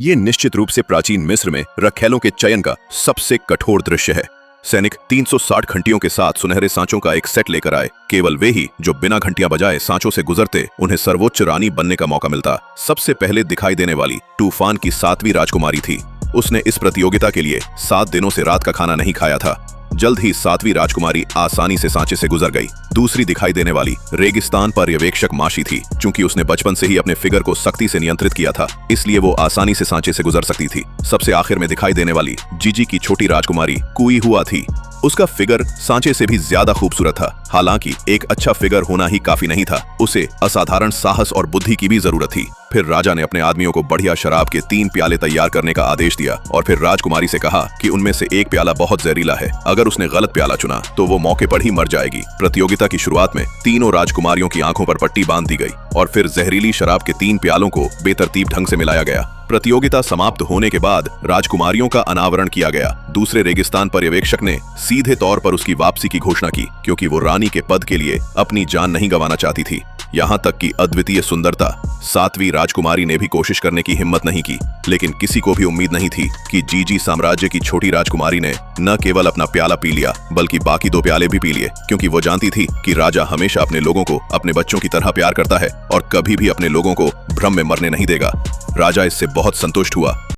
ये निश्चित रूप से प्राचीन मिस्र में रखैलों के चयन का सबसे कठोर दृश्य है। सैनिक 360 घंटियों के साथ सुनहरे सांचों का एक सेट लेकर आए। केवल वे ही जो बिना घंटियां बजाए सांचों से गुजरते, उन्हें सर्वोच्च रानी बनने का मौका मिलता। सबसे पहले दिखाई देने वाली तूफान की 7वीं राजकुमारी थी। उसने इस प्रतियोगिता के लिए 7 दिनों से रात का खाना नहीं खाया था। जल्द ही 7वीं राजकुमारी आसानी से सांचे से गुजर गई। दूसरी दिखाई देने वाली रेगिस्तान पर्यवेक्षक माशी थी। चूंकि उसने बचपन से ही अपने फिगर को सख्ती से नियंत्रित किया था, इसलिए वो आसानी से सांचे से गुजर सकती थी। सबसे आखिर में दिखाई देने वाली जीजी की छोटी राजकुमारी कुई हुआ थी। उसका फिगर सांचे से भी ज्यादा खूबसूरत था। हालांकि एक अच्छा फिगर होना ही काफी नहीं था, उसे असाधारण साहस और बुद्धि की भी जरूरत थी। फिर राजा ने अपने आदमियों को बढ़िया शराब के 3 प्याले तैयार करने का आदेश दिया और फिर राजकुमारी से कहा कि उनमें से एक प्याला बहुत जहरीला है। अगर उसने गलत प्याला चुना तो वो मौके पर ही मर जाएगी। प्रतियोगिता की शुरुआत में तीनों राजकुमारियों की आंखों पर पट्टी बांध दी गई और फिर जहरीली शराब के 3 प्यालों को बेतरतीब ढंग से मिलाया गया। प्रतियोगिता समाप्त होने के बाद राजकुमारियों का अनावरण किया गया। दूसरे रेगिस्तान पर्यवेक्षक ने सीधे तौर पर उसकी वापसी की घोषणा की, क्योंकि वो रानी के पद के लिए अपनी जान नहीं गंवाना चाहती थी। यहाँ तक कि अद्वितीय सुंदरता 7वीं राजकुमारी ने भी कोशिश करने की हिम्मत नहीं की। लेकिन किसी को भी उम्मीद नहीं थी कि जीजी साम्राज्य की छोटी राजकुमारी ने न केवल अपना प्याला पी लिया, बल्कि बाकी 2 प्याले भी पी लिए, क्योंकि वो जानती थी कि राजा हमेशा अपने लोगों को अपने बच्चों की तरह प्यार करता है और कभी भी अपने लोगों को भ्रम में मरने नहीं देगा। राजा इससे बहुत संतुष्ट हुआ